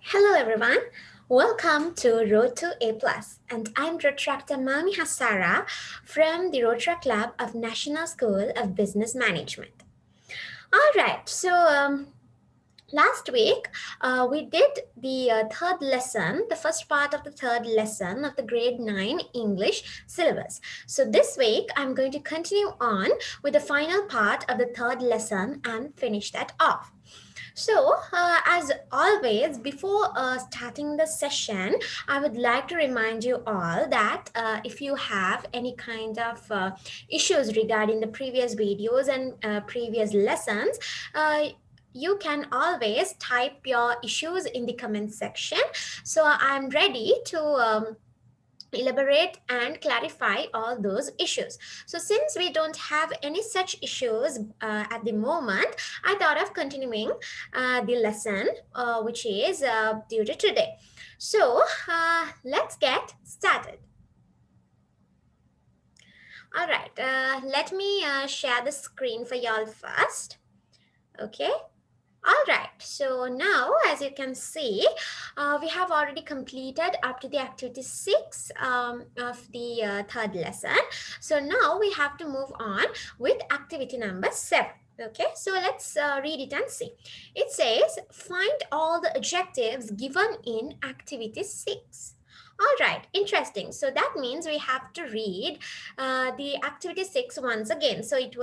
Hello everyone, welcome to Road to A+, and I'm Rotaract Mami Hassara from the Rotaract Lab of National School of Business Management. Alright, last week we did the third lesson, the first part of the third lesson of the grade 9 English syllabus. So this week I'm going to continue on with the final part of the third lesson and finish that off. So, as always, before starting the session, I would like to remind you all that if you have any kind of issues regarding the previous videos and previous lessons, you can always type your issues in the comment section. So, I'm ready to elaborate and clarify all those issues. So since we don't have any such issues at the moment, I thought of continuing the lesson which is due to today. So let's get started. All right, let me share the screen for y'all first. Okay. All right, so now as you can see, we have already completed up to the activity 6 of the third lesson. So now we have to move on with activity number 7. Okay, so let's read it and see. It says, find all the adjectives given in activity 6. All right, interesting. So that means we have to read the activity 6 once again. So it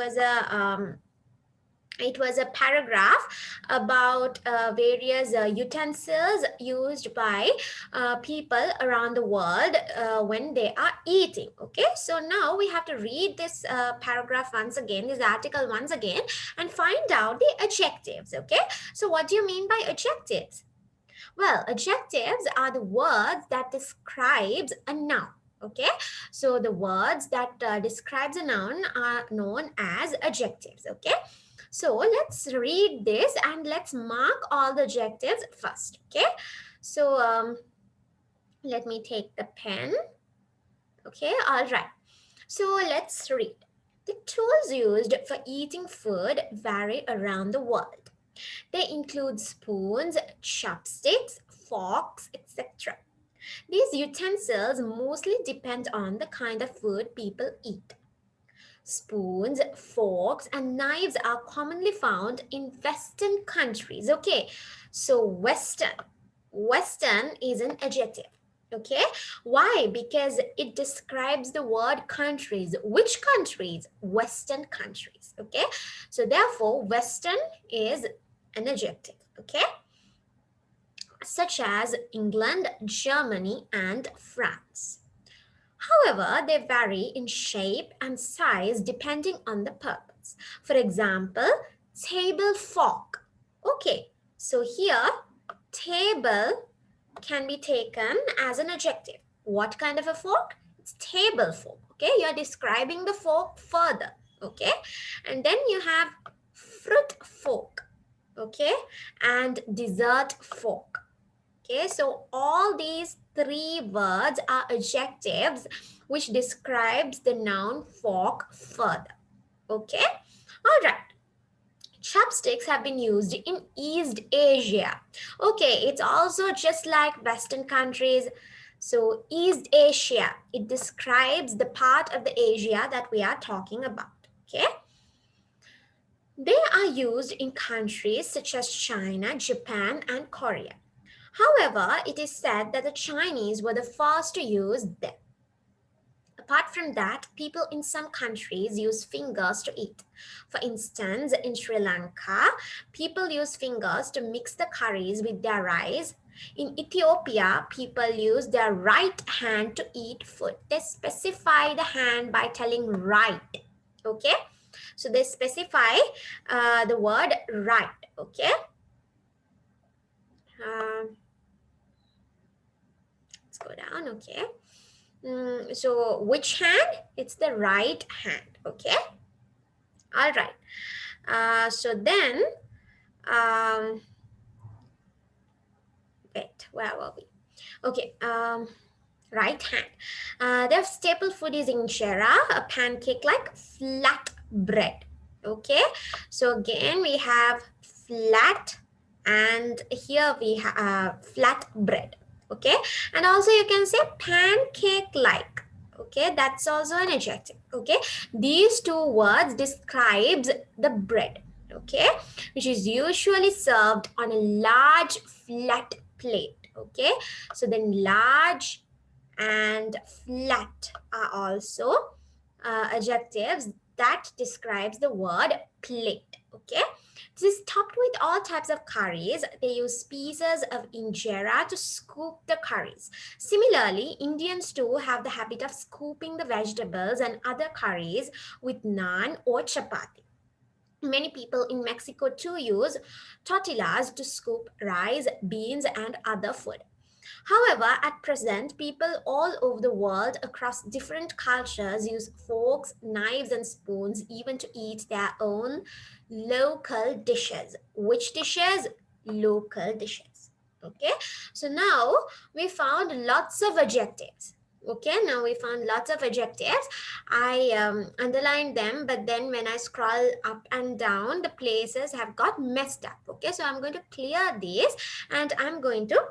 was a paragraph about various utensils used by people around the world when they are eating. Okay, so now we have to read this paragraph once again, this article once again, and find out the adjectives. Okay, so what do you mean by adjectives? Well, adjectives are the words that describes a noun. Okay, so the words that describes a noun are known as adjectives. Okay, so let's read this and let's mark all the adjectives first. Okay, so let me take the pen. Okay, all right, so let's read. The tools used for eating food vary around the world. They include spoons, chopsticks, forks, etc. These utensils mostly depend on the kind of food people eat. Spoons, forks, and knives are commonly found in Western countries. Okay, so Western is an adjective. Okay, why? Because it describes the word countries. Which countries? Western countries. Okay, so therefore, Western is an adjective. Okay, such as England, Germany, and France. However, they vary in shape and size depending on the purpose. For example, table fork. Okay, so here table can be taken as an adjective. What kind of a fork? It's table fork. Okay, you're describing the fork further. Okay, and then you have fruit fork. Okay, and dessert fork. Okay, so all these three words are adjectives which describes the noun fork further. Okay, all right. Chopsticks have been used in East Asia. Okay, it's also just like Western countries. So East Asia, it describes the part of the Asia that we are talking about. Okay. They are used in countries such as China, Japan, and Korea. However, it is said that the Chinese were the first to use them. Apart from that, people in some countries use fingers to eat. For instance, in Sri Lanka, people use fingers to mix the curries with their rice. In Ethiopia, people use their right hand to eat food. They specify the hand by telling right. Okay? So they specify the word right. Okay? Let's go down. Okay. So which hand? It's the right hand. Okay. All right. So then, wait, where were we? Okay. Right hand. Their staple food is injera, a pancake like flat bread. Okay. So again, we have flat and here we have flat bread. Okay, and also you can say pancake like. Okay, that's also an adjective. Okay, these two words describes the bread. Okay, which is usually served on a large flat plate. Okay, so then large and flat are also adjectives that describes the word plate. Okay, this is topped with all types of curries. They use pieces of injera to scoop the curries. Similarly, Indians too have the habit of scooping the vegetables and other curries with naan or chapati. Many people in Mexico too use tortillas to scoop rice, beans, and other food. However, at present, people all over the world across different cultures use forks, knives, and spoons even to eat their own local dishes. Which dishes? Local dishes. Okay, so now we found lots of adjectives. Okay, now we found lots of adjectives. I underlined them, but then when I scroll up and down, the places have got messed up. Okay, so I'm going to clear these and I'm going to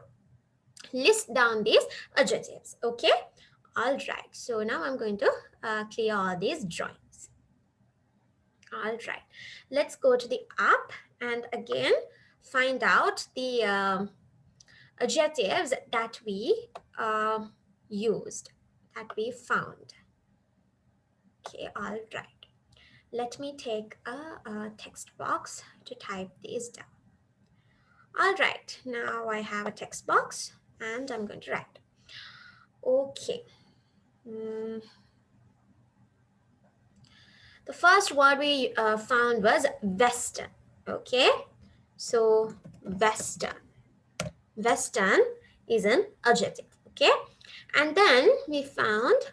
list down these adjectives. Okay, all right, so now I'm going to clear all these drawings. All right, let's go to the app and again find out the adjectives that we used, that we found. Okay, all right, let me take a text box to type these down. All right, now I have a text box and I'm going to write. Okay. Mm, the first word we found was Western. Okay, so Western. Western is an adjective. Okay, and then we found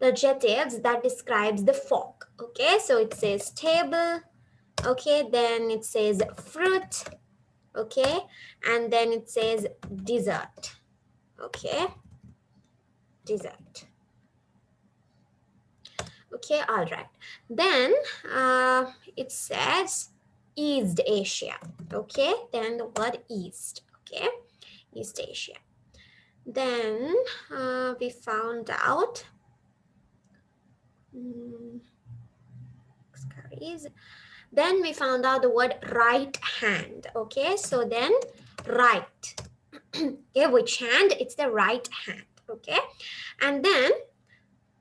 the adjectives that describes the fork. Okay, so it says table. Okay, then it says fruit. Okay, and then it says dessert. Okay, dessert. Okay, all right. Then it says East Asia. Okay, then the word East. Okay, East Asia. Then we found out then we found out the word right hand. Okay, so then right. Okay, which hand? It's the right hand. Okay, and then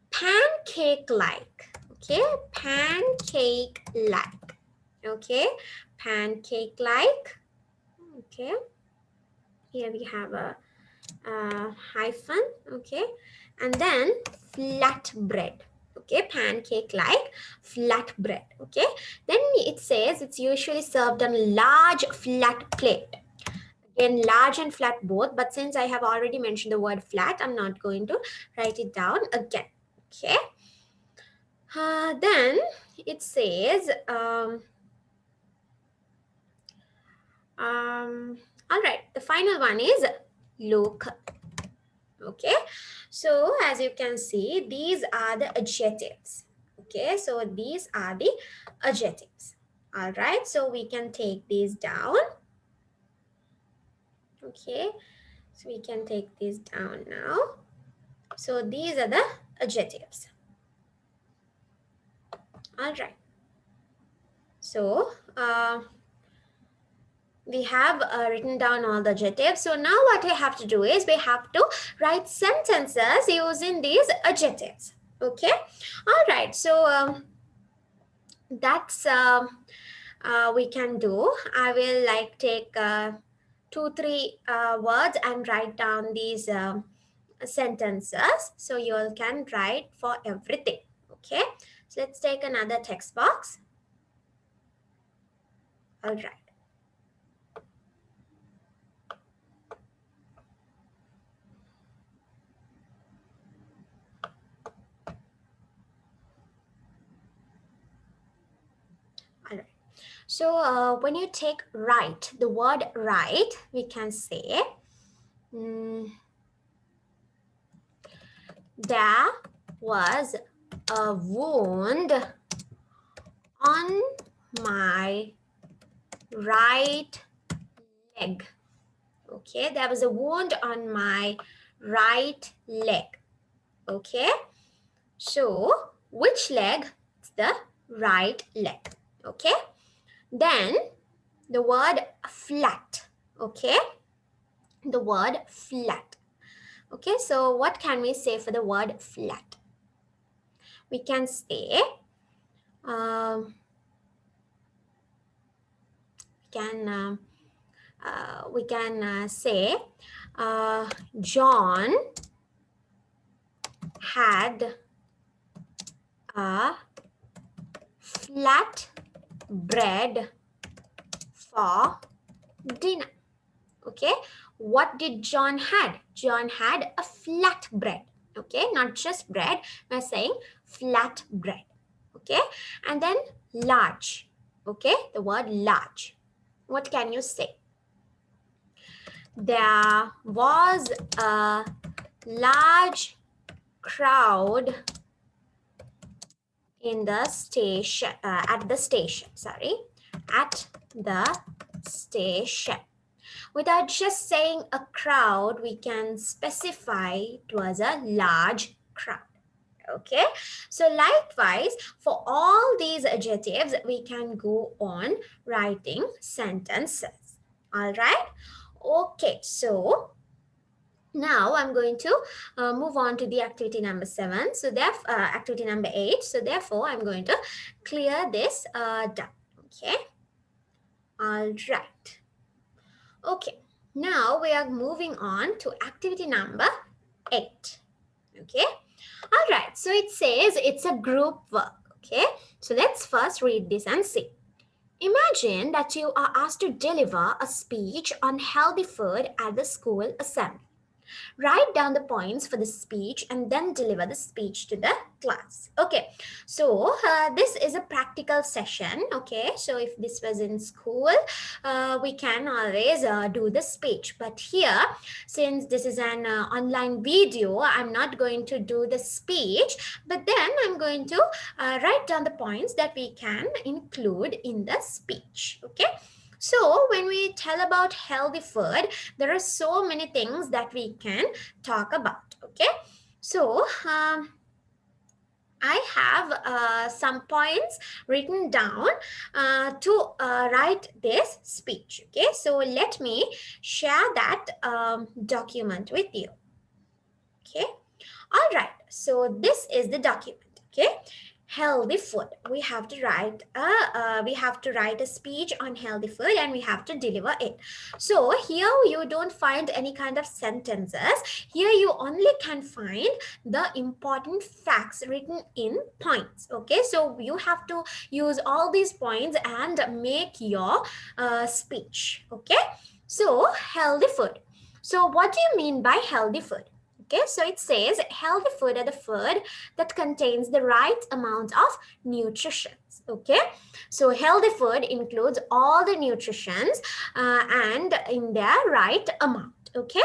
pancake like. Okay, pancake like. Okay, pancake like. Okay, here we have a hyphen. Okay, and then flat bread. Okay, pancake like flat bread. Okay, then it says it's usually served on a large flat plate. Again, large and flat both, but since I have already mentioned the word flat, I'm not going to write it down again. Okay, then it says all right, the final one is local. Okay, so as you can see, these are the adjectives. Okay, so these are the adjectives. All right, so we can take these down. Okay, so we can take these down now. So these are the adjectives. All right, so we have written down all the adjectives. So now what we have to do is we have to write sentences using these adjectives. Okay, all right, so that's we can do. I will like take 2-3 words and write down these sentences, so you all can write for everything. Okay, so let's take another text box. All right. So when you take right, the word right, we can say there was a wound on my right leg. Okay, there was a wound on my right leg. Okay, so which leg? It's the right leg. Okay, then the word flat. Okay, the word flat. Okay, so what can we say for the word flat? We can say, um, can we can say John had a flat bread for dinner. Okay, what did John had? John had a flat bread. Okay, not just bread, we're saying flat bread. Okay, and then large. Okay, the word large. What can you say? There was a large crowd in the station, at the station, at the station. Without just saying a crowd, we can specify it was a large crowd. Okay, so likewise, for all these adjectives, we can go on writing sentences. All right. Okay, so now I'm going to move on to the activity number 7. So therefore, activity number 8. So therefore, I'm going to clear this down. Okay. All right. Okay. Now we are moving on to activity number 8. Okay. All right. So it says it's a group work. Okay. So let's first read this and see. Imagine that you are asked to deliver a speech on healthy food at the school assembly. Write down the points for the speech and then deliver the speech to the class. Okay, so this is a practical session. Okay, so if this was in school, we can always do the speech, but here, since this is an online video, I'm not going to do the speech, but then I'm going to write down the points that we can include in the speech. Okay, so when we tell about healthy food, there are so many things that we can talk about. Okay, so I have some points written down to write this speech. Okay, so let me share that document with you. Okay, all right, so this is the document. Okay, healthy food. We have to write a speech on healthy food and we have to deliver it. So here you don't find any kind of sentences. Here you only can find the important facts written in points. Okay, so you have to use all these points and make your speech. Okay, so healthy food. So what do you mean by healthy food? Okay, so it says healthy food are the food that contains the right amount of nutrition. Okay, so healthy food includes all the nutritions and in their right amount. Okay,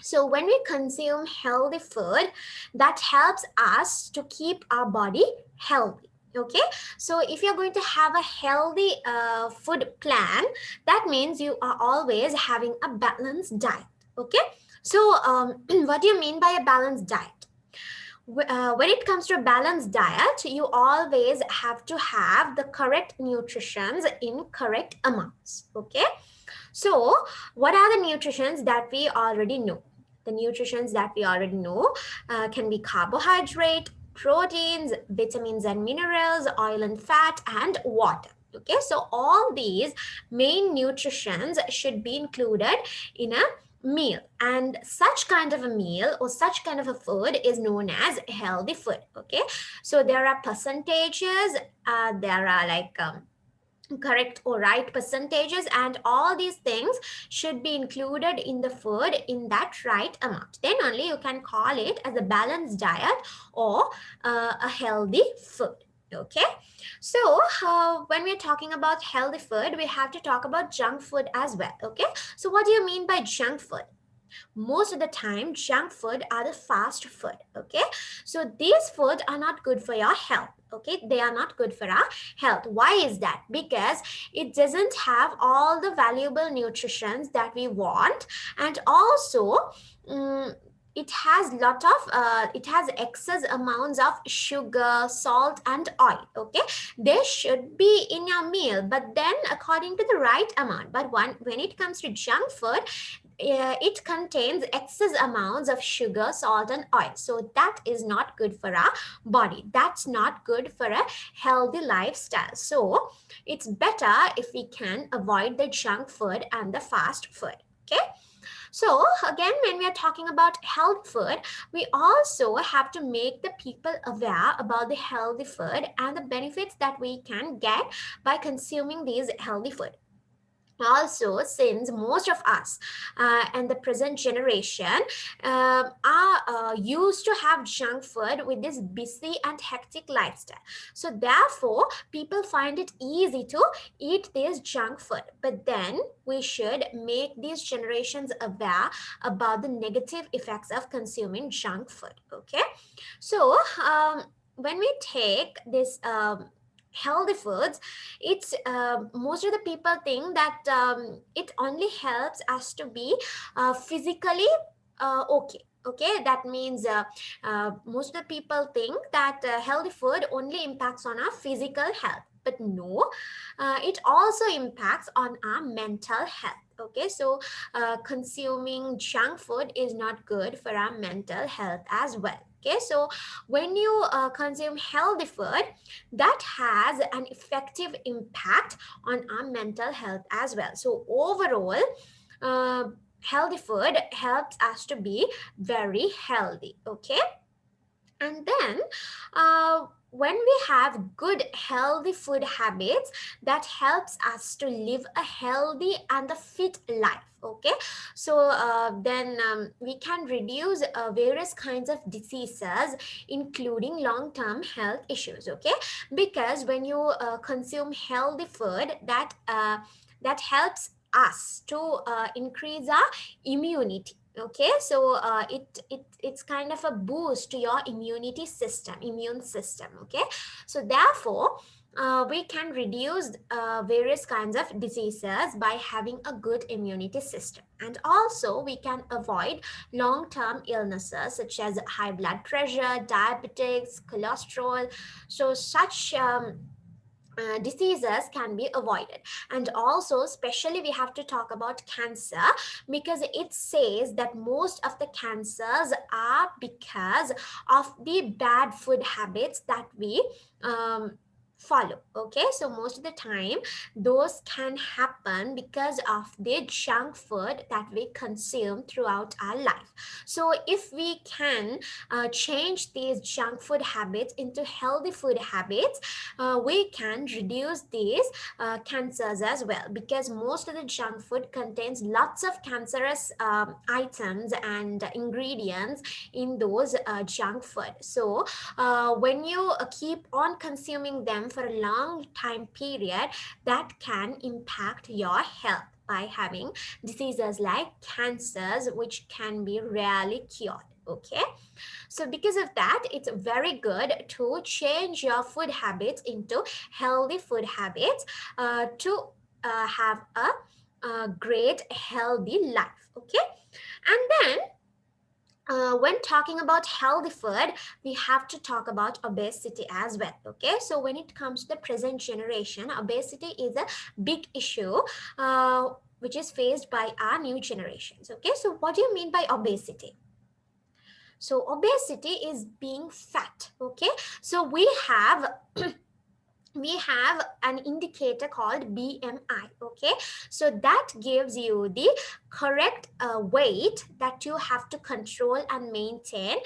so when we consume healthy food, that helps us to keep our body healthy. Okay, so if you're going to have a healthy food plan, that means you are always having a balanced diet. Okay, so what do you mean by a balanced diet? When it comes to a balanced diet, you always have to have the correct nutritions in correct amounts. Okay, so what are the nutritions that we already know? The nutritions that we already know can be carbohydrate, proteins, vitamins and minerals, oil and fat, and water. Okay, so all these main nutritions should be included in a meal, and such kind of a meal or such kind of a food is known as healthy food. Okay, so there are percentages, there are like correct or right percentages, and all these things should be included in the food in that right amount. Then only you can call it as a balanced diet or a healthy food. Okay, so when we're talking about healthy food, we have to talk about junk food as well. Okay, so what do you mean by junk food? Most of the time junk food are the fast food. Okay, so these food are not good for your health. Okay, they are not good for our health. Why is that? Because it doesn't have all the valuable nutritions that we want, and also mm, it has excess amounts of sugar, salt and oil. Okay, they should be in your meal, but then according to the right amount. But when it comes to junk food, it contains excess amounts of sugar, salt and oil, so that is not good for our body. That's not good for a healthy lifestyle. So it's better if we can avoid the junk food and the fast food. Okay, so again, when we are talking about health food, we also have to make the people aware about the healthy food and the benefits that we can get by consuming these healthy food. Also, since most of us and the present generation are used to have junk food with this busy and hectic lifestyle, so therefore people find it easy to eat this junk food. But then we should make these generations aware about the negative effects of consuming junk food. Okay, so when we take this healthy foods, it's most of the people think that it only helps us to be physically okay. Okay, that means most of the people think that healthy food only impacts on our physical health, but no, it also impacts on our mental health. Okay, so consuming junk food is not good for our mental health as well. Okay, so when you consume healthy food, that has an effective impact on our mental health as well. So overall, uh, healthy food helps us to be very healthy. Okay, and then when we have good healthy food habits, that helps us to live a healthy and a fit life. Okay, so then we can reduce various kinds of diseases, including long-term health issues. Okay, because when you consume healthy food, that helps us to increase our immunity. Okay, so it's kind of a boost to your immune system. Okay, so therefore we can reduce various kinds of diseases by having a good immunity system, and also we can avoid long-term illnesses such as high blood pressure, diabetes, cholesterol. So such diseases can be avoided. And also, especially, we have to talk about cancer, because it says that most of the cancers are because of the bad food habits that we follow. Okay, so most of the time those can happen because of the junk food that we consume throughout our life. So if we can change these junk food habits into healthy food habits, we can reduce these cancers as well, because most of the junk food contains lots of cancerous items and ingredients in those junk food. So when you keep on consuming them for a long time period, that can impact your health by having diseases like cancers, which can be rarely cured. Okay, so because of that, it's very good to change your food habits into healthy food habits to have a great healthy life. Okay, and then when talking about healthy food, we have to talk about obesity as well. Okay, so when it comes to the present generation, obesity is a big issue which is faced by our new generations. Okay, so what do you mean by obesity? So obesity is being fat. Okay, so we have an indicator called BMI. Okay, so that gives you the correct weight that you have to control and maintain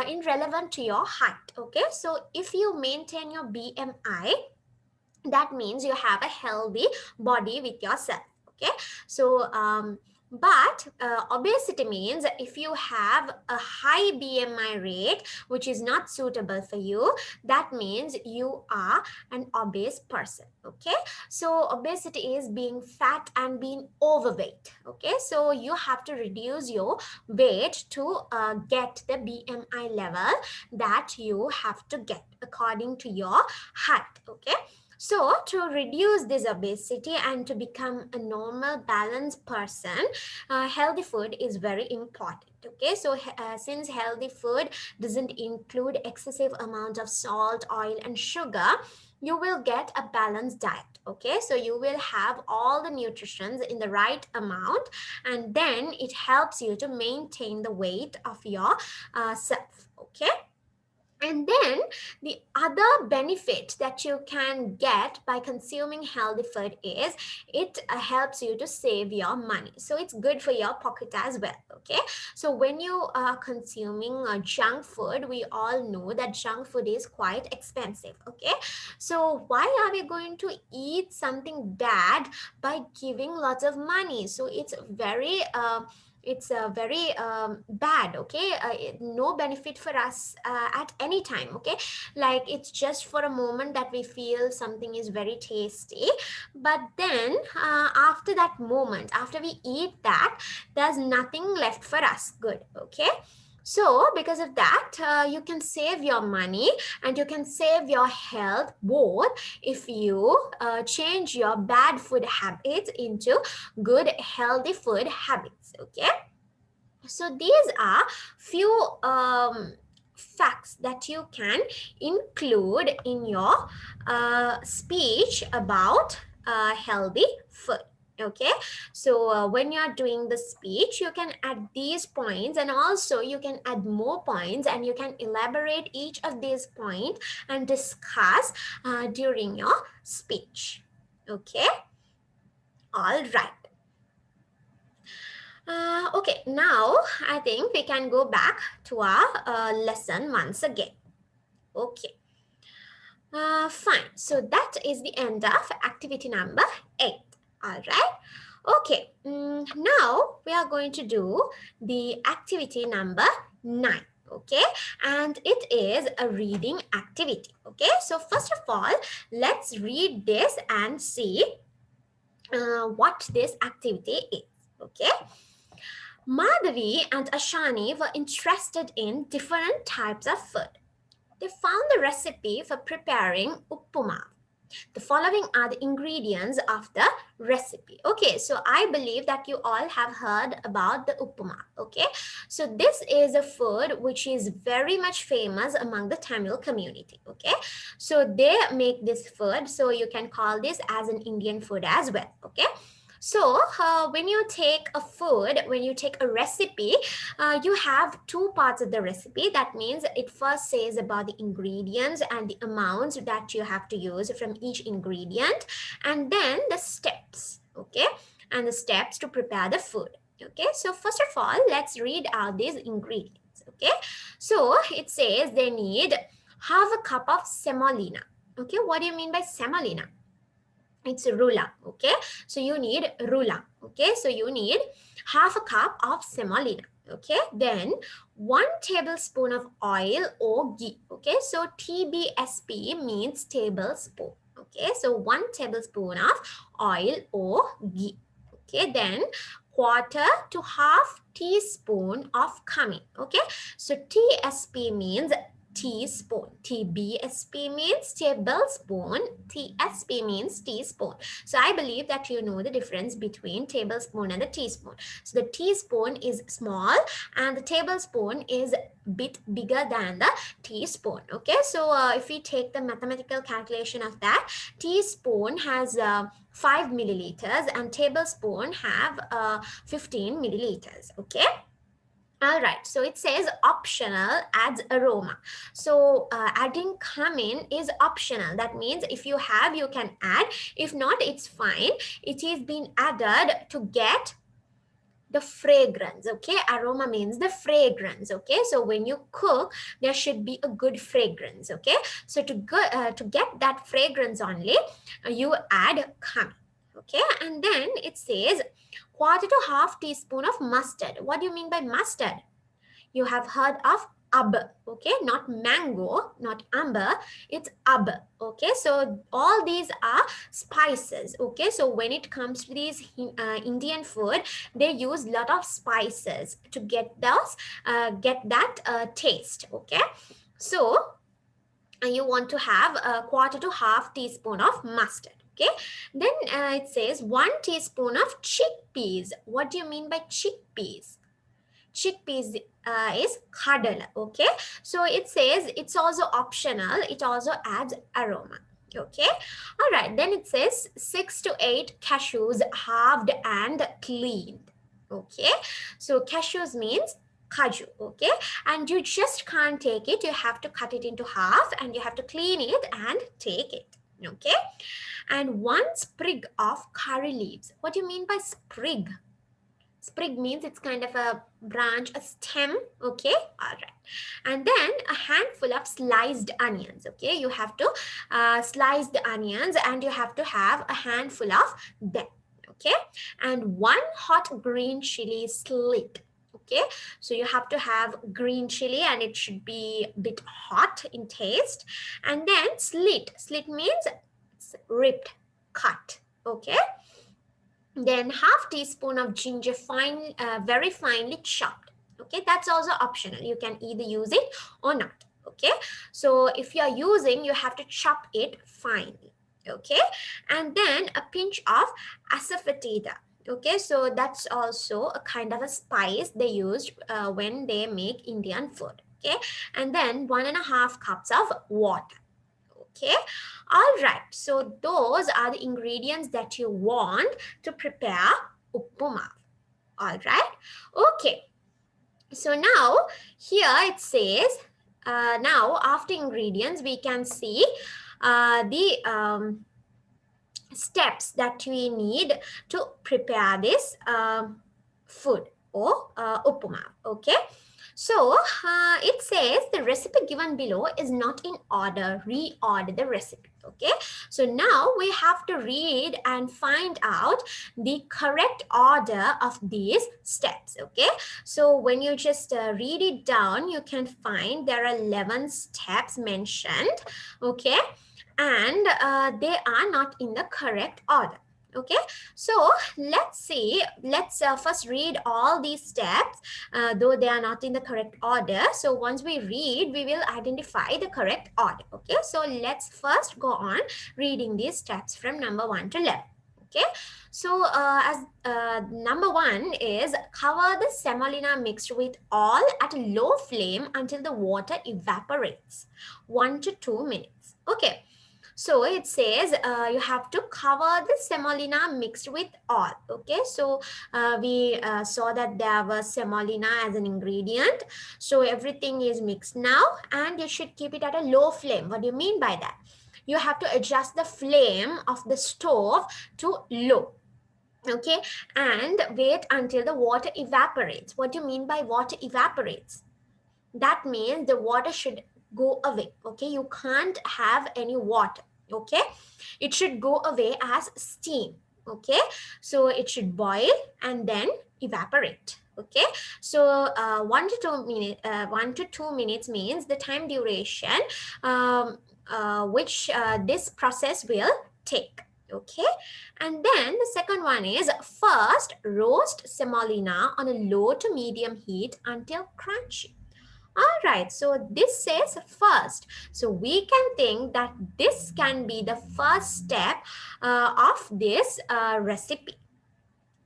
in relevant to your height. Okay, so if you maintain your BMI, that means you have a healthy body with yourself. Okay, so But obesity means if you have a high BMI rate, which is not suitable for you, that means you are an obese person. Okay, so obesity is being fat and being overweight. Okay, so you have to reduce your weight to get the BMI level that you have to get according to your height. Okay, so to reduce this obesity and to become a normal balanced person, healthy food is very important. Okay, so since healthy food doesn't include excessive amount of salt, oil and sugar, you will get a balanced diet. Okay, so you will have all the nutrients in the right amount, and then it helps you to maintain the weight of your self. Okay, and then the other benefit that you can get by consuming healthy food is it helps you to save your money. So it's good for your pocket as well. Okay. So when you are consuming junk food, we all know that junk food is quite expensive. Okay. So why are we going to eat something bad by giving lots of money? So it's very bad. Okay, no benefit for us at any time. Okay, like it's just for a moment that we feel something is very tasty, but then after that moment, after we eat that, there's nothing left for us good. Okay, so because of that, you can save your money and you can save your health both if you change your bad food habits into good healthy food habits. Okay, so these are few facts that you can include in your speech about healthy food. Okay, so when you are doing the speech, you can add these points, and also you can add more points, and you can elaborate each of these points and discuss during your speech. Okay, all right. Okay, now I think we can go back to our lesson once again. Okay, fine. So that is the end of activity number 8. All right. Okay, now we are going to do the activity number 9. Okay, and it is a reading activity. Okay, so first of all, let's read this and see what this activity is. Okay. Madhavi and Ashani were interested in different types of food. They found the recipe for preparing uppuma. The following are the ingredients of the recipe. Okay, so I believe that you all have heard about the uppuma. Okay, so this is a food which is very much famous among the Tamil community. Okay, so they make this food, so you can call this as an Indian food as well. Okay, so when you take a food, when you take a recipe, you have two parts of the recipe. That means it first says about the ingredients and the amounts that you have to use from each ingredient, and then the steps. Okay, and the steps to prepare the food. Okay, so first of all, let's read out these ingredients. Okay, so it says they need half a cup of semolina. Okay, what do you mean by semolina? It's rula. Okay, so you need rula. Okay, so you need half a cup of semolina. Okay, then 1 tablespoon of oil or ghee. Okay, so TBSP means tablespoon. Okay, so 1 tablespoon of oil or ghee. Okay, then quarter to half teaspoon of cumin. Okay, so TSP means teaspoon. TBSP means tablespoon. TSP means teaspoon. So I believe that you know the difference between tablespoon and the teaspoon. So the teaspoon is small and the tablespoon is a bit bigger than the teaspoon. Okay, so if we take the mathematical calculation of that, teaspoon has 5 milliliters and tablespoon have 15 milliliters. Okay. All right, so it says optional adds aroma. So adding cumin is optional. That means if you have, you can add. If not, it's fine. It is being added to get the fragrance. Okay, aroma means the fragrance. Okay, so when you cook, there should be a good fragrance. Okay, so to get that fragrance only, you add cumin. Okay, and then it says quarter to half teaspoon of mustard. What do you mean by mustard? You have heard of ab, okay, not mango, not amber, it's ab, okay. So all these are spices, okay. So when it comes to these Indian food, they use lot of spices to get those get that taste, okay. So you want to have a quarter to half teaspoon of mustard, okay. Then it says 1 teaspoon of chickpeas. What do you mean by chickpeas? Chickpeas is kadala, okay. So it says it's also optional, it also adds aroma, okay. All right, then it says 6 to 8 cashews halved and cleaned, okay. So cashews means kaju, okay, and you just can't take it, you have to cut it into half and you have to clean it and take it, okay. And 1 sprig of curry leaves. What do you mean by sprig? Sprig means it's kind of a branch, a stem, okay. All right, and then a handful of sliced onions, okay. You have to slice the onions and you have to have a handful of them, okay. And 1 hot green chili slit, okay. So you have to have green chili and it should be a bit hot in taste. And then slit means it's ripped, cut, okay. Then half teaspoon of ginger, very finely chopped, okay. That's also optional, you can either use it or not, okay. So if you are using, you have to chop it finely, okay. And then a pinch of asafoetida, okay. So that's also a kind of a spice they use when they make Indian food, okay. And then 1.5 cups of water, okay. All right, so those are the ingredients that you want to prepare uppuma. All right, okay. So now here it says now after ingredients we can see the steps that we need to prepare this food or uppuma, okay. So it says the recipe given below is not in order. Reorder the recipe, okay. So now we have to read and find out the correct order of these steps, okay. So when you just read it down, you can find there are 11 steps mentioned, okay, and they are not in the correct order, okay. So let's see, let's first read all these steps though they are not in the correct order. So once we read, we will identify the correct order, okay. So let's first go on reading these steps from number 1 to 11, okay. So as number 1 is cover the semolina mixed with all at a low flame until the water evaporates, 1 to 2 minutes, okay. So it says you have to cover the semolina mixed with all, okay. So we saw that there was semolina as an ingredient, so everything is mixed now and you should keep it at a low flame. What do you mean by that? You have to adjust the flame of the stove to low, okay, and wait until the water evaporates. What do you mean by water evaporates? That means the water should go away, okay. You can't have any water, okay. It should go away as steam, okay. So it should boil and then evaporate, okay. So 1 to 2 minutes 1 to 2 minutes means the time duration which this process will take, okay. And then the second one is first roast semolina on a low to medium heat until crunchy. All right, so this says first. So we can think that this can be the first step of this recipe.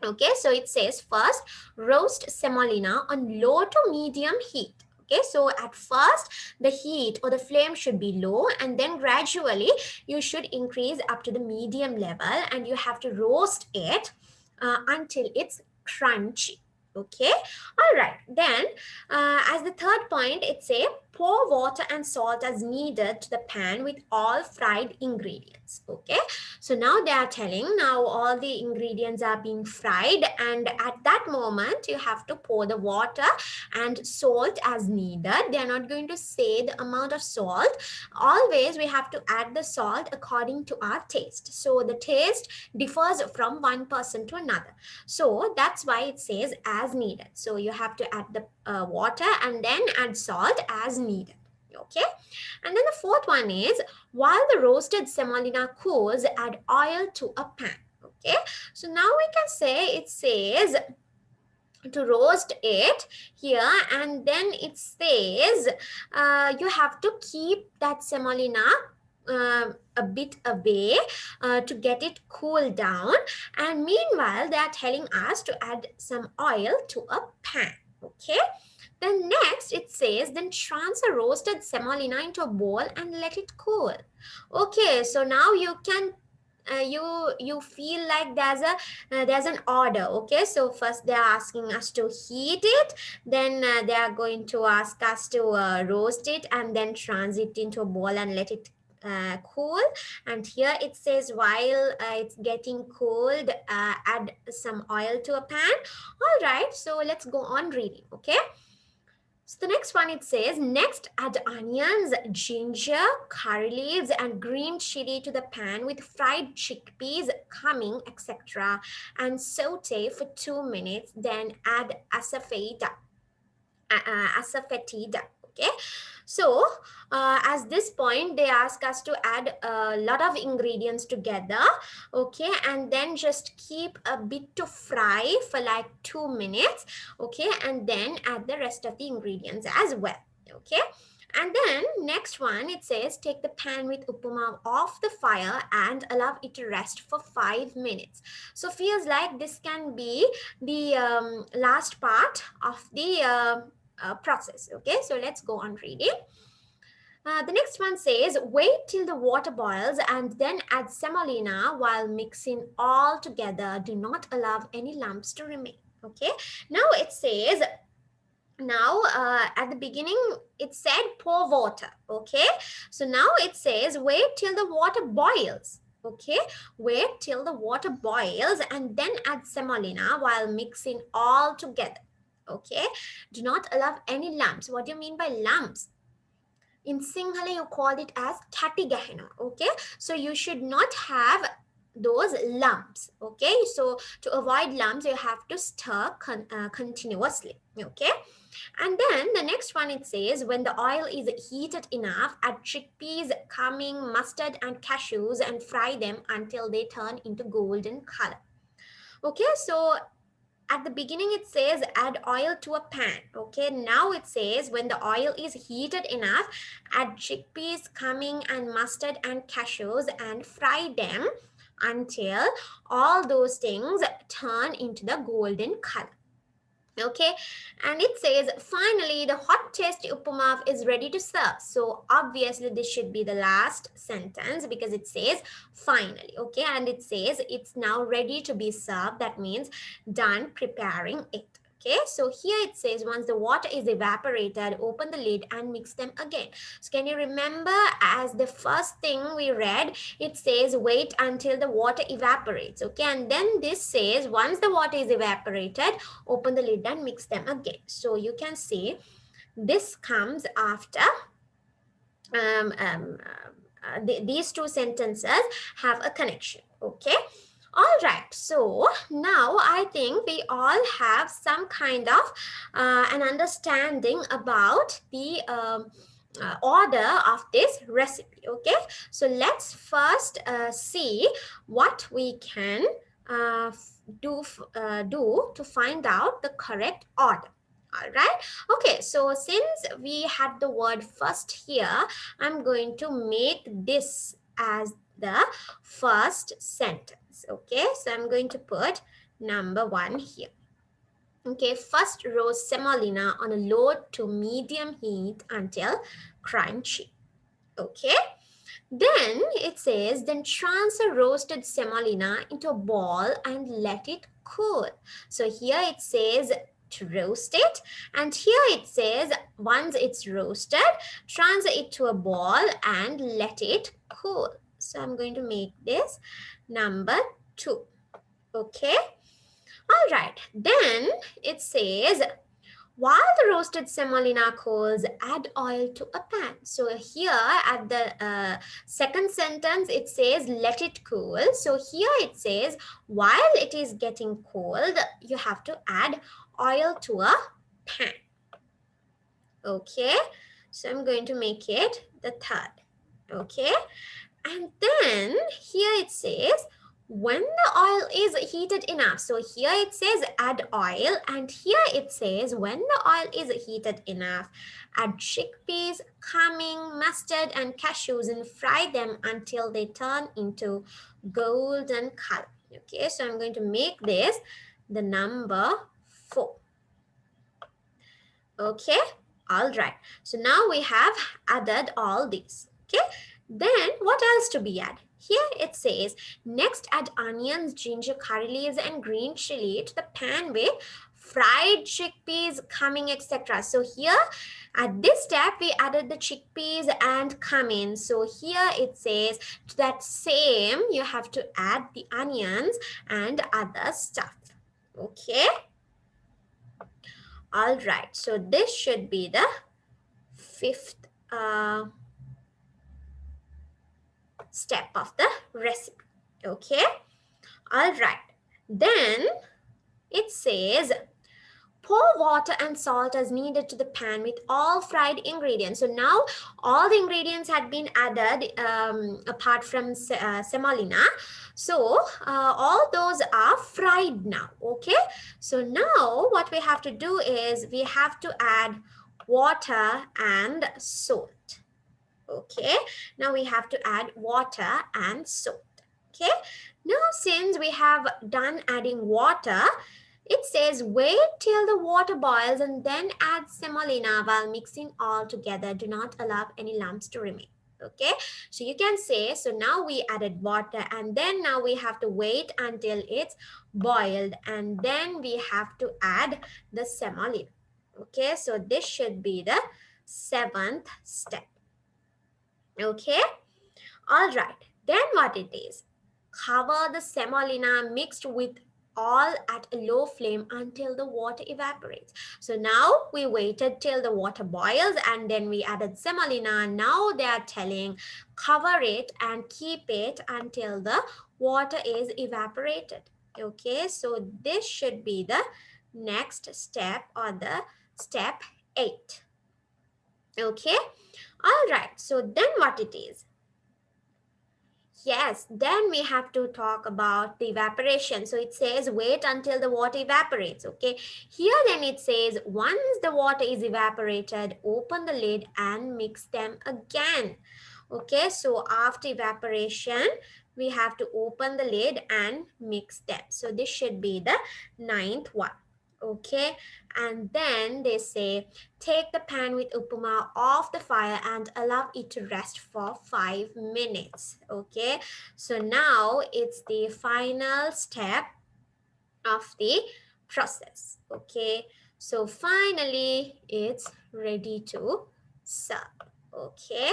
Okay, so it says first roast semolina on low to medium heat. Okay, so at first the heat or the flame should be low and then gradually you should increase up to the medium level and you have to roast it until it's crunchy. Okay, all right. Then, as the third point, it say pour water and salt as needed to the pan with all fried ingredients. Okay, so now they are telling now all the ingredients are being fried, and at that moment you have to pour the water and salt as needed. They are not going to say the amount of salt. Always we have to add the salt according to our taste. So the taste differs from one person to another. So that's why it says as needed. So you have to add the water and then add salt as needed. Okay. And then the fourth one is while the roasted semolina cools, add oil to a pan. Okay. So now we can say it says to roast it here, and then it says you have to keep that semolina a bit away to get it cooled down, and meanwhile they are telling us to add some oil to a pan. Okay, then next it says then transfer roasted semolina into a bowl and let it cool. Okay, so now you can you feel like there's an order. Okay, so first they are asking us to heat it, then they are going to ask us to roast it and then transit into a bowl and let it cool. And here it says while it's getting cooled, add some oil to a pan. All right, so let's go on reading. Okay, so the next one it says, next add onions, ginger, curry leaves and green chili to the pan with fried chickpeas, cumin, etc. and saute for 2 minutes. Then add asafoetida. Okay, so as this point they ask us to add a lot of ingredients together. Okay, and then just keep a bit to fry for like 2 minutes. Okay, and then add the rest of the ingredients as well. Okay, and then next one it says take the pan with upama off the fire and allow it to rest for 5 minutes. So feels like this can be the last part of the process. Okay, so let's go on reading. The next one says wait till the water boils and then add semolina while mixing all together. Do not allow any lumps to remain. Okay, now it says now at the beginning it said pour water. Okay, so now it says wait till the water boils. Okay, wait till the water boils and then add semolina while mixing all together. Okay, do not allow any lumps. What do you mean by lumps? In Sinhala you called it as kati gahena. Okay, so you should not have those lumps. Okay, so to avoid lumps you have to stir continuously. Okay, and then the next one it says when the oil is heated enough, add chickpeas, cumin, mustard and cashews and fry them until they turn into golden color. Okay, so at the beginning it says add oil to a pan. Okay, now it says when the oil is heated enough, add chickpeas, cumin and mustard and cashews and fry them until all those things turn into the golden color. Okay, and it says finally the hot tasty upama is ready to serve. So obviously this should be the last sentence because it says finally. Okay, and it says it's now ready to be served. That means done preparing it. Okay, so here it says once the water is evaporated, open the lid and mix them again. So can you remember as the first thing we read, it says wait until the water evaporates. Okay, and then this says once the water is evaporated, open the lid and mix them again. So you can see this comes after these two sentences have a connection. Okay. All right, so now I think we all have some kind of an understanding about the order of this recipe. Okay, so let's first see what we can do to find out the correct order. All right, okay, so since we had the word first here, I'm going to make this as the first sentence. Okay, so I'm going to put number 1 here. Okay, first roast semolina on a low to medium heat until crunchy. Okay, then it says then transfer roasted semolina into a ball and let it cool. So here it says to roast it. And here it says once it's roasted, transfer it to a ball and let it cool. So I'm going to make this number 2. Okay. All right. Then it says while the roasted semolina cools, add oil to a pan. So here at the second sentence, it says let it cool. So here it says while it is getting cold, you have to add oil to a pan. Okay. So I'm going to make it the third. Okay. And then here it says when the oil is heated enough. So here it says add oil, and here it says when the oil is heated enough, add chickpeas, cumin, mustard and cashews and fry them until they turn into golden color. Okay, so I'm going to make this the number 4. Okay, all right. So now we have added all these. Okay, then what else to be added? Here it says next add onions, ginger, curry leaves and green chili to the pan with fried chickpeas, cumin, etc. So here at this step we added the chickpeas and cumin. So here it says to that same you have to add the onions and other stuff. Okay. All right, so this should be the 5th step of the recipe. Okay. All right. Then it says pour water and salt as needed to the pan with all fried ingredients. So now all the ingredients had been added apart from semolina. So all those are fried now. Okay. So now what we have to do is we have to add water and salt. Okay, now we have to add water and salt. Okay, now since we have done adding water, it says wait till the water boils and then add semolina while mixing all together. Do not allow any lumps to remain. Okay, so you can say, so now we added water and then now we have to wait until it's boiled and then we have to add the semolina. Okay, so this should be the 7th step. Okay, all right. Then what it is? Cover the semolina mixed with all at a low flame until the water evaporates. So now we waited till the water boils and then we added semolina. Now they are telling cover it and keep it until the water is evaporated. Okay, so this should be the next step or the step 8. Okay, all right. So then what it is? Yes, then we have to talk about the evaporation. So it says wait until the water evaporates. Okay, here then it says once the water is evaporated, open the lid and mix them again. Okay, so after evaporation, we have to open the lid and mix them. So this should be the 9th one. Okay, and then they say take the pan with upama off the fire and allow it to rest for 5 minutes. Okay, so now it's the final step of the process. Okay, so finally it's ready to serve. Okay,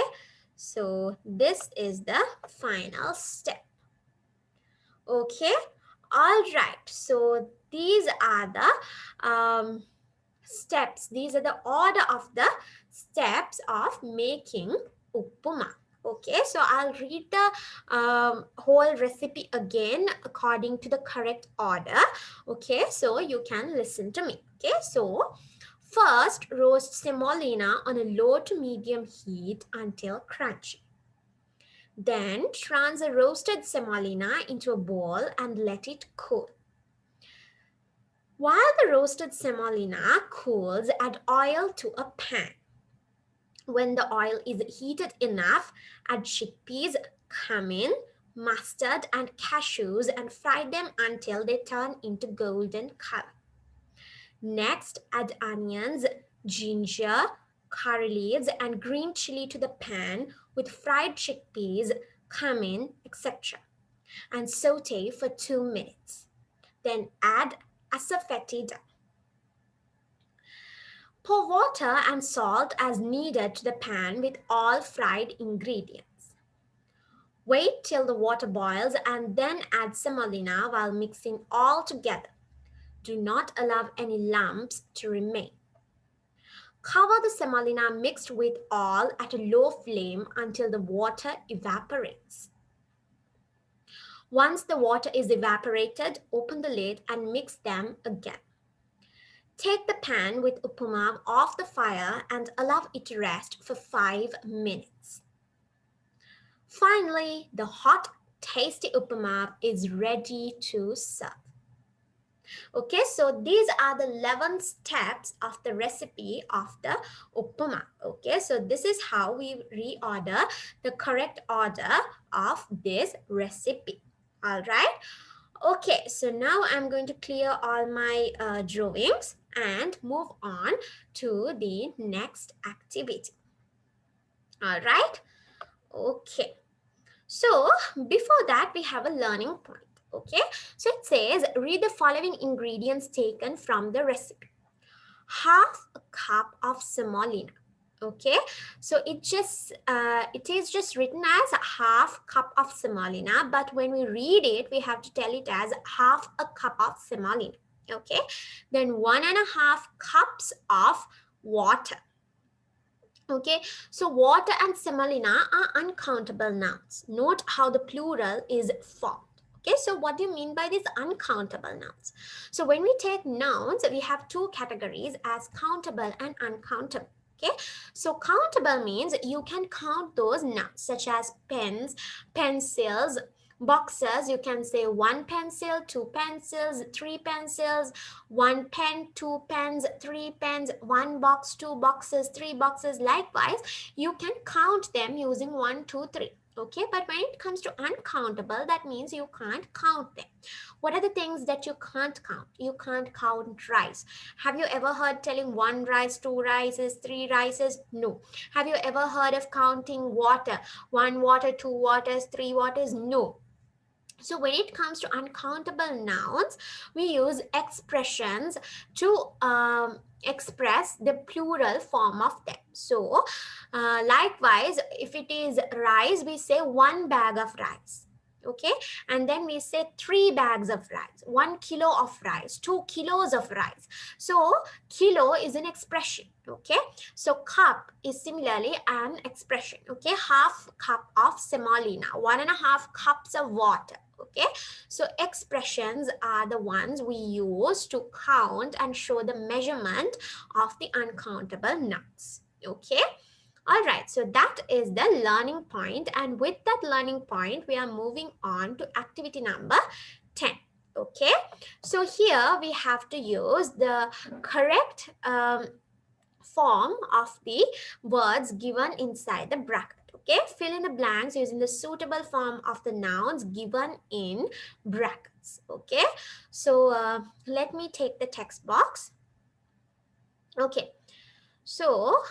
so this is the final step. Okay, all right, so these are the steps. These are the order of the steps of making upma. Okay, so I'll read the whole recipe again according to the correct order. Okay, so you can listen to me. Okay, so first roast semolina on a low to medium heat until crunchy. Then transfer roasted semolina into a bowl and let it cool. While the roasted semolina cools, add oil to a pan. When the oil is heated enough, add chickpeas, cumin, mustard, and cashews and fry them until they turn into golden color. Next, add onions, ginger, curry leaves, and green chili to the pan with fried chickpeas, cumin, etc. and saute for 2 minutes. Then add asafoetida. Pour water and salt as needed to the pan with all fried ingredients. Wait till the water boils and then add semolina while mixing all together. Do not allow any lumps to remain. Cover the semolina mixed with all at a low flame until the water evaporates. Once the water is evaporated, open the lid and mix them again. Take the pan with upama off the fire and allow it to rest for 5 minutes. Finally, the hot, tasty upama is ready to serve. Okay, so these are the 11 steps of the recipe of the upama. Okay, so this is how we reorder the correct order of this recipe. All right. Okay, so now I'm going to clear all my drawings and move on to the next activity. All right. Okay. So before that, we have a learning point. Okay, so it says read the following ingredients taken from the recipe. Half a cup of semolina. Okay, so it is just written as half cup of semolina, but when we read it, we have to tell it as half a cup of semolina. Okay, then 1.5 cups of water. Okay, so water and semolina are uncountable nouns. Note how the plural is formed. Okay, so what do you mean by these uncountable nouns? So when we take nouns, we have two categories as countable and uncountable. Okay, so countable means you can count those nouns such as pens, pencils, boxes. You can say 1 pencil, 2 pencils, 3 pencils, 1 pen, 2 pens, 3 pens, 1 box, 2 boxes, 3 boxes. Likewise, you can count them using 1, 2, 3. Okay, but when it comes to uncountable, that means you can't count them. What are the things that you can't count? You can't count rice. Have you ever heard telling 1 rice, 2 rices, 3 rices? No. Have you ever heard of counting water? 1 water, 2 waters, 3 waters? No. So when it comes to uncountable nouns, we use expressions to express the plural form of them. So likewise, if it is rice, we say 1 bag of rice. Okay, and then we say 3 bags of rice, 1 kilo of rice, 2 kilos of rice. So kilo is an expression. Okay, so cup is similarly an expression. Okay, half cup of semolina, 1.5 cups of water. Okay, so expressions are the ones we use to count and show the measurement of the uncountable nouns. Okay, all right, so that is the learning point, and with that learning point we are moving on to activity number 10. Okay, so here we have to use the correct form of the words given inside the bracket. Okay, fill in the blanks using the suitable form of the nouns given in brackets. Okay, so let me take the text box. Okay, so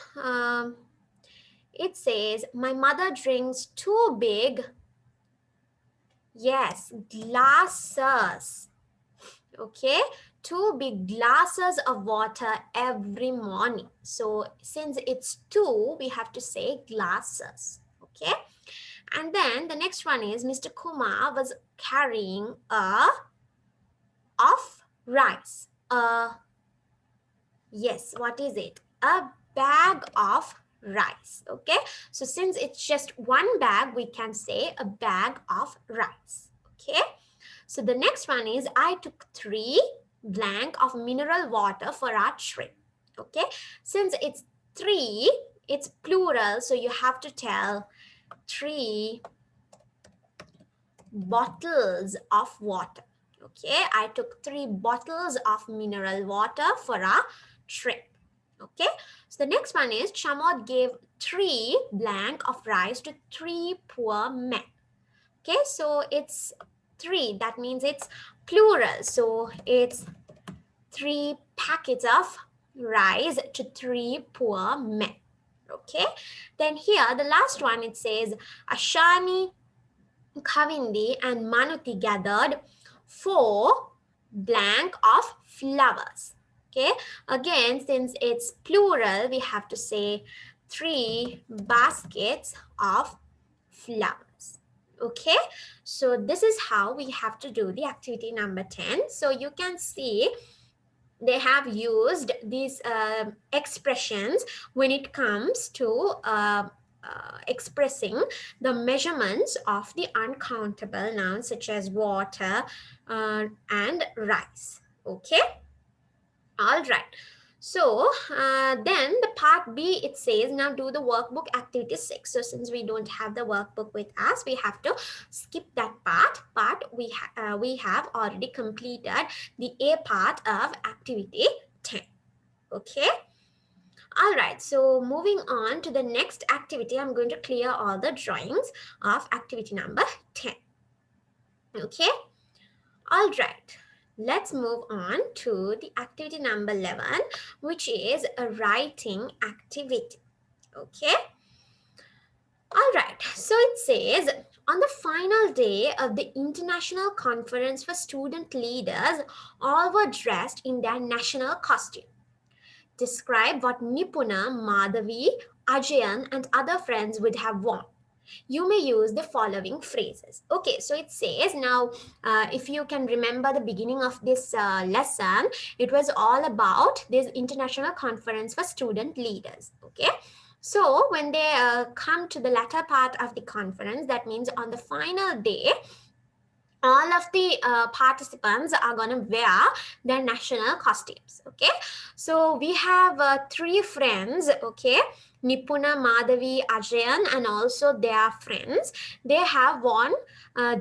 it says my mother drinks 2 big, yes, glasses. Okay, 2 big glasses of water every morning. So since it's 2, we have to say glasses. Okay, and then the next one is Mr. Kumar was carrying a of rice. Yes, what is it? A bag of rice. Okay, so since it's just 1 bag, we can say a bag of rice. Okay, so the next one is I took 3 blank of mineral water for our trip. Okay, since it's 3, it's plural, so you have to tell 3 bottles of water. Okay, I took 3 bottles of mineral water for our trip. Okay, so the next one is Chamod gave 3 blank of rice to 3 poor men. Okay, so it's 3, that means it's plural, so it's 3 packets of rice to 3 poor men. Okay, then here the last one, it says Ashani, Kavindi and Manuti gathered 4 blank of flowers. Okay, again, since it's plural, we have to say 3 baskets of flowers. Okay, so this is how we have to do the activity number 10. So you can see they have used these expressions when it comes to expressing the measurements of the uncountable nouns such as water and rice. Okay, all right. So then the part B, it says now do the workbook activity 6. So since we don't have the workbook with us, we have to skip that part. But we have already completed the A part of activity 10. Okay. All right. So moving on to the next activity, I'm going to clear all the drawings of activity number 10. Okay. All right, let's move on to the activity number 11, which is a writing activity. Okay, all right, so it says on the final day of the International Conference for Student Leaders, all were dressed in their national costume. Describe what Nipuna, Madhavi, Ajayan, and other friends would have worn. You may use the following phrases. Okay, so it says now, if you can remember the beginning of this lesson, it was all about this international conference for student leaders. Okay, so when they come to the latter part of the conference, that means on the final day, all of the participants are going to wear their national costumes. Okay, so we have 3 friends. Okay, Nipuna, Madhavi, Ajayan, and also their friends. They have worn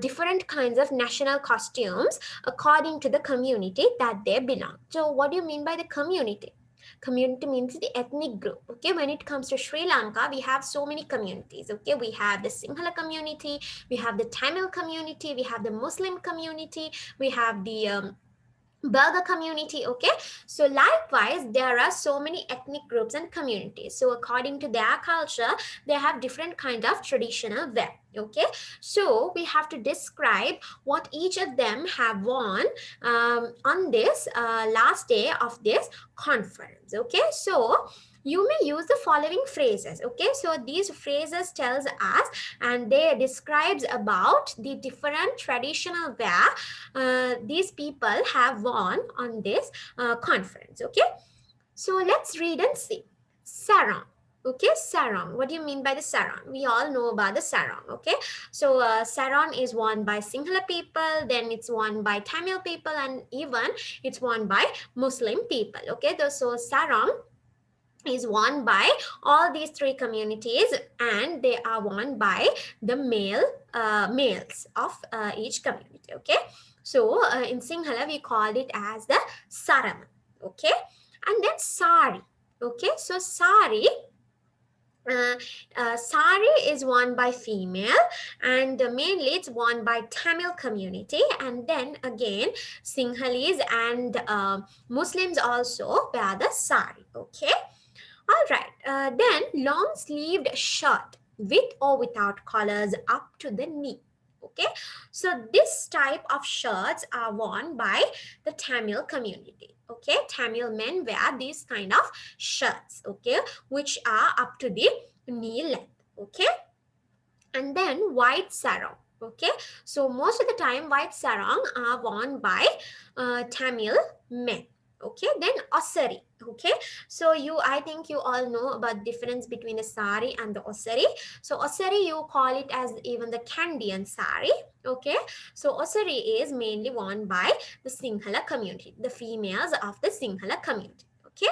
different kinds of national costumes according to the community that they belong. So what do you mean by the community? Community means the ethnic group. Okay, when it comes to Sri Lanka, we have so many communities. Okay, we have the Sinhala community, we have the Tamil community, we have the Muslim community, we have the Burger community. Okay, so likewise there are so many ethnic groups and communities, so according to their culture they have different kind of traditional wear. Okay, so we have to describe what each of them have worn on this last day of this conference. Okay, so you may use the following phrases. Okay, so these phrases tells us and they describes about the different traditional wear these people have worn on this conference. Okay, so let's read and see. Sarong. Okay, sarong. What do you mean by the sarong? We all know about the sarong. Okay, so sarong is worn by Sinhala people, then it's worn by Tamil people, and even it's worn by Muslim people. Okay, so sarong is worn by all these 3 communities, and they are worn by the males of each community. Okay, so in Sinhala we called it as the saram. Okay, and then sari. Okay, so uh, sari is worn by female, and mainly it's worn by Tamil community, and then again Sinhalese and Muslims also wear the sari. Okay, all right, then long sleeved shirt with or without collars up to the knee. Okay, so this type of shirts are worn by the Tamil community. Okay, Tamil men wear these kind of shirts. Okay, which are up to the knee length. Okay, and then white sarong. Okay, so most of the time white sarong are worn by Tamil men. Okay, then osari. Okay, so I think you all know about difference between the sari and the osari. So osari you call it as even the Candian sari. Okay, so osari is mainly worn by the Sinhala community, the females of the Sinhala community. Okay,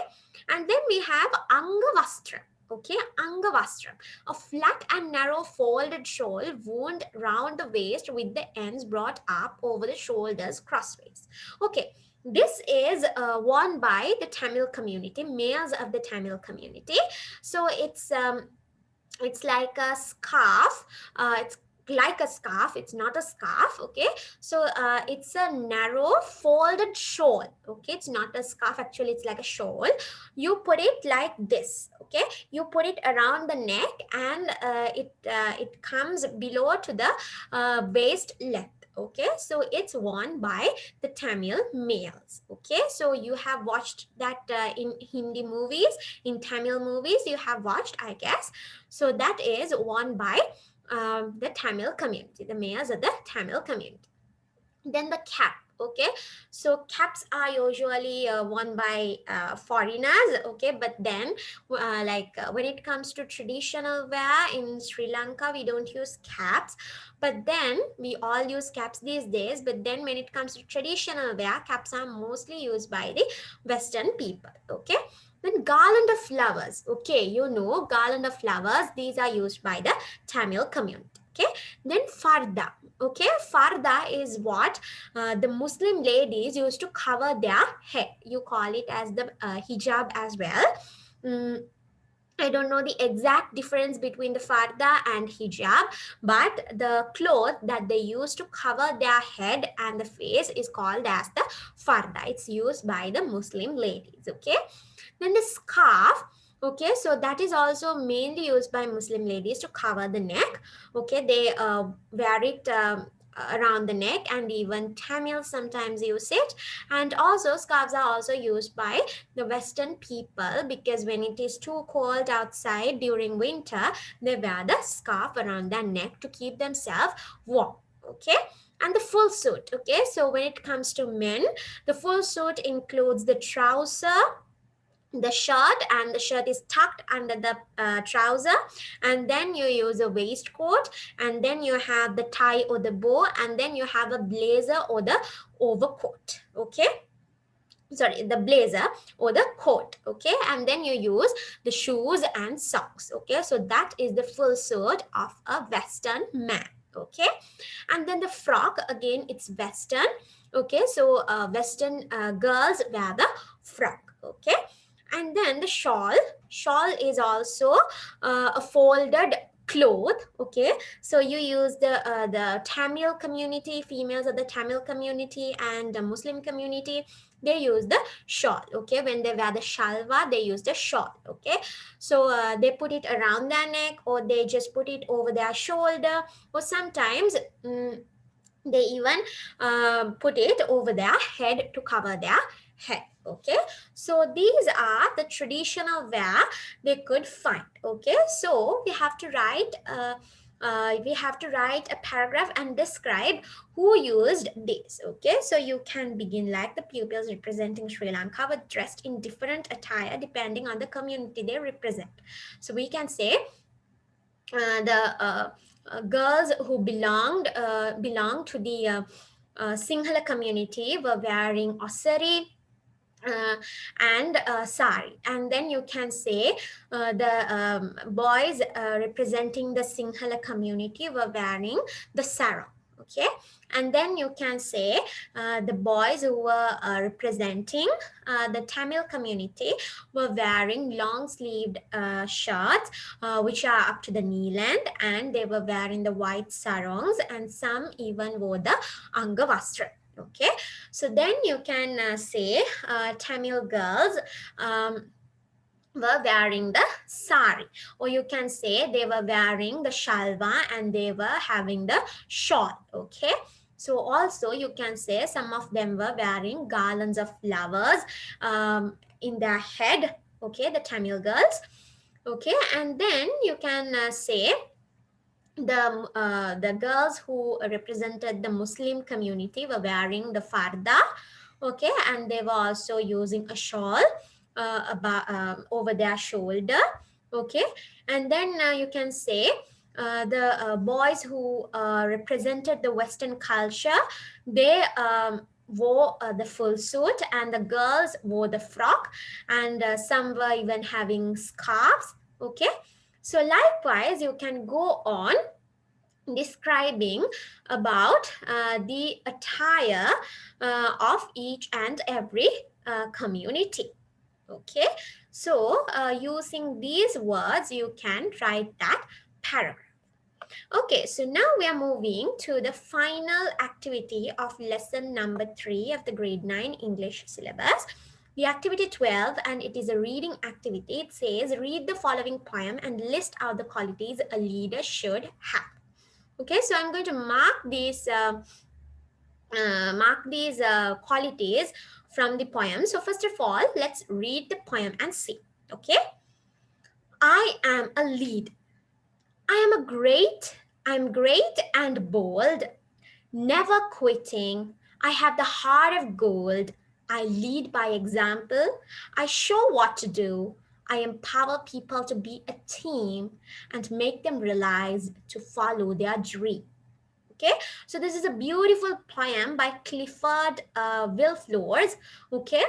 and then we have Angavastra. Okay, Angavastram, a flat and narrow folded shawl wound round the waist with the ends brought up over the shoulders crossways. Okay, this is worn by the Tamil community, males of the Tamil community. So it's like a scarf. It's like a scarf, it's not a scarf. Okay, so it's a narrow folded shawl. Okay, it's not a scarf, actually it's like a shawl. You put it like this. Okay, you put it around the neck, and it comes below to the waist length. Okay, so it's worn by the Tamil males. Okay, so you have watched that in Hindi movies, in Tamil movies you have watched, I guess. So that is worn by the Tamil community, the males of the Tamil community. Then the cap. Okay, so caps are usually worn by foreigners. Okay, but then when it comes to traditional wear in Sri Lanka, we don't use caps, but then we all use caps these days. But then when it comes to traditional wear, caps are mostly used by the Western people. Okay, then garland of flowers. Okay, you know, garland of flowers, these are used by the Tamil community. Okay, then farda. Okay, farda is what the Muslim ladies used to cover their head. You call it as the hijab as well. Mm, I don't know the exact difference between the farda and hijab, but the cloth that they use to cover their head and the face is called as the farda. It's used by the Muslim ladies. Okay, then the scarf. Okay, so that is also mainly used by Muslim ladies to cover the neck. Okay, they wear it around the neck, and even Tamil sometimes use it. And also scarves are also used by the Western people, because when it is too cold outside during winter, they wear the scarf around their neck to keep themselves warm. Okay, and the full suit. Okay, so when it comes to men, the full suit includes the trouser, the shirt, and the shirt is tucked under the trouser, and then you use a waistcoat, and then you have the tie or the bow, and then you have a blazer or the overcoat. Okay, sorry, the blazer or the coat. Okay, and then you use the shoes and socks. Okay, so that is the full suit of a Western man. Okay, and then the frock, again it's Western. Okay, so Western girls wear the frock. Okay, and then the shawl is also a folded cloth. Okay, so you use the Tamil community, females of the Tamil community and the Muslim community, they use the shawl. Okay, when they wear the shalwa, they use the shawl. Okay, so they put it around their neck, or they just put it over their shoulder, or sometimes they even put it over their head to cover their head. Okay, so these are the traditional wear they could find. Okay, so we have to write a paragraph and describe who used this. Okay, so you can begin like the pupils representing Sri Lanka were dressed in different attire depending on the community they represent. So we can say the girls who belonged to the Sinhala community were wearing osari uh, and sari, and then you can say the boys representing the Sinhala community were wearing the sarong. Okay, and then you can say the boys who were representing the Tamil community were wearing long sleeved shirts which are up to the knee length, and they were wearing the white sarongs, and some even wore the angavastra. Okay, so then you can say Tamil girls were wearing the sari, or you can say they were wearing the shalwa and they were having the shawl. Okay, so also you can say some of them were wearing garlands of flowers in their head. Okay, the Tamil girls. Okay, and then you can say the girls who represented the Muslim community were wearing the farda. Okay, and they were also using a shawl over their shoulder. Okay, and then you can say the boys who represented the Western culture, they wore the full suit, and the girls wore the frock, and some were even having scarves. Okay, so likewise you can go on describing about the attire of each and every community. Okay, so using these words you can write that paragraph. Okay, so now we are moving to the final activity of lesson number 3 of the grade 9 English syllabus. The activity 12, and it is a reading activity. It says, read the following poem and list out the qualities a leader should have. Okay, so I'm going to mark these mark these qualities from the poem. So first of all, let's read the poem and see. Okay, I am a lead. I'm great and bold, never quitting. I have the heart of gold. I lead by example. I show what to do. I empower people to be a team and make them realize to follow their dream. Okay, so this is a beautiful poem by Clifford Wilflores. Okay,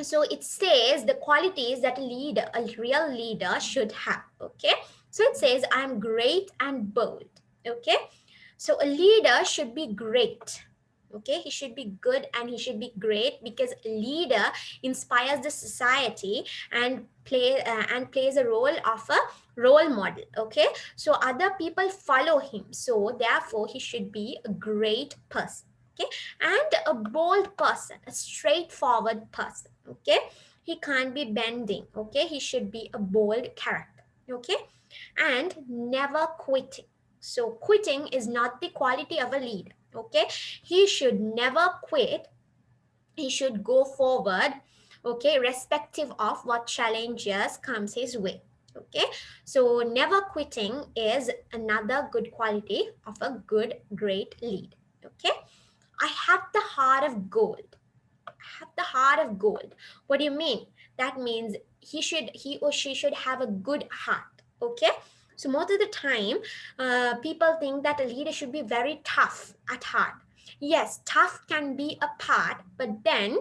so it says the qualities that a real leader should have. Okay, so it says I'm great and bold. Okay, so a leader should be great. Okay, he should be good and he should be great, because a leader inspires the society and plays a role of a role model. Okay, so other people follow him, so therefore he should be a great person. Okay, and a bold person, a straightforward person. Okay, he can't be bending. Okay, he should be a bold character. Okay, and never quitting. So quitting is not the quality of a leader. Okay, he should never quit. He should go forward. Okay, irrespective of what challenges comes his way. Okay, so never quitting is another good quality of a good great leader. Okay, I have the heart of gold. Have the heart of gold. What do you mean? That means he or she should have a good heart. Okay, so most of the time people think that a leader should be very tough at heart. Yes, tough can be a part, but then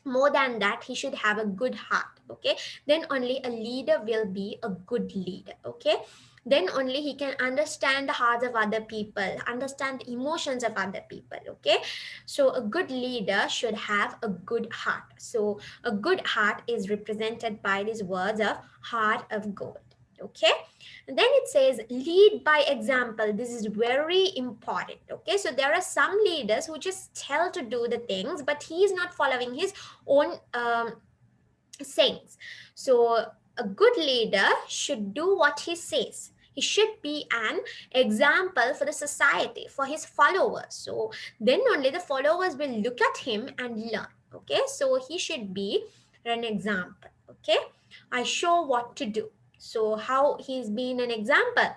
more than that, he should have a good heart. Okay, then only a leader will be a good leader. Okay, then only he can understand the hearts of other people, understand the emotions of other people. Okay, so a good leader should have a good heart. So a good heart is represented by these words of heart of gold. Okay, and then it says lead by example. This is very important. Okay, so there are some leaders who just tell to do the things, but he is not following his own sayings. So a good leader should do what he says. He should be an example for the society, for his followers. So then only the followers will look at him and learn. Okay, so he should be an example. Okay, I show what to do. So how he's been an example?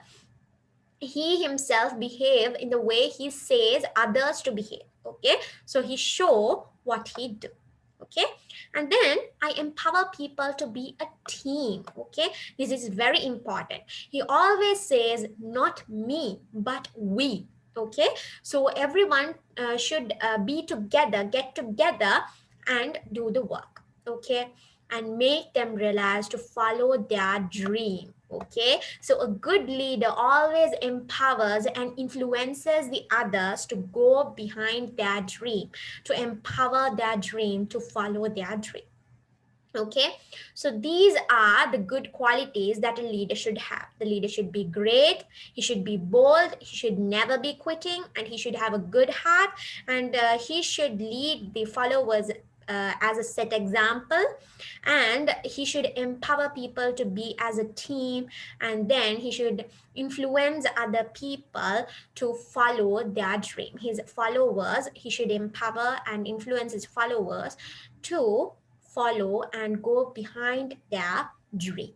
He himself behave in the way he says others to behave. Okay, so he show what he do. Okay, and then I empower people to be a team. Okay, this is very important. He always says not me but we. Okay, so everyone should be together, get together and do the work. Okay, and make them realize to follow their dream. Okay, so a good leader always empowers and influences the others to go behind their dream, to empower their dream, to follow their dream. Okay, so these are the good qualities that a leader should have. The leader should be great, he should be bold, he should never be quitting, and he should have a good heart, and he should lead the followers as a set example, and he should empower people to be as a team, and then he should influence other people to follow their dream. His followers, he should empower and influence his followers to follow and go behind their dream.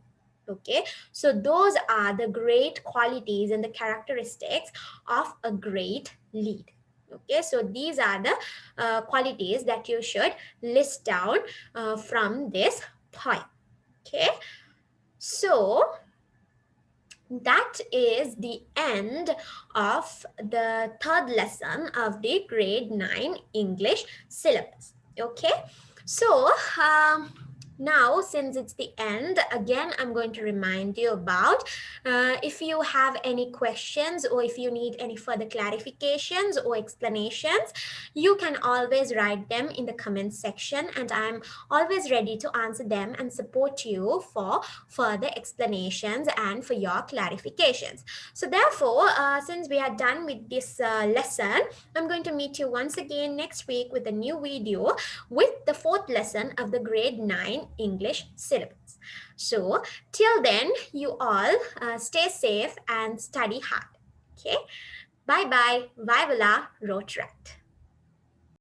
Okay, so those are the great qualities and the characteristics of a great lead. Okay, so these are the qualities that you should list down from this point. Okay, so that is the end of the third lesson of the grade 9 English syllabus. Okay, so now since it's the end, again I'm going to remind you about if you have any questions or if you need any further clarifications or explanations, you can always write them in the comment section, and I'm always ready to answer them and support you for further explanations and for your clarifications. So therefore, since we are done with this lesson, I'm going to meet you once again next week with a new video with the fourth lesson of the grade 9 English syllabus. So till then, you all stay safe and study hard. Okay, bye bye. Vivala Rotaract.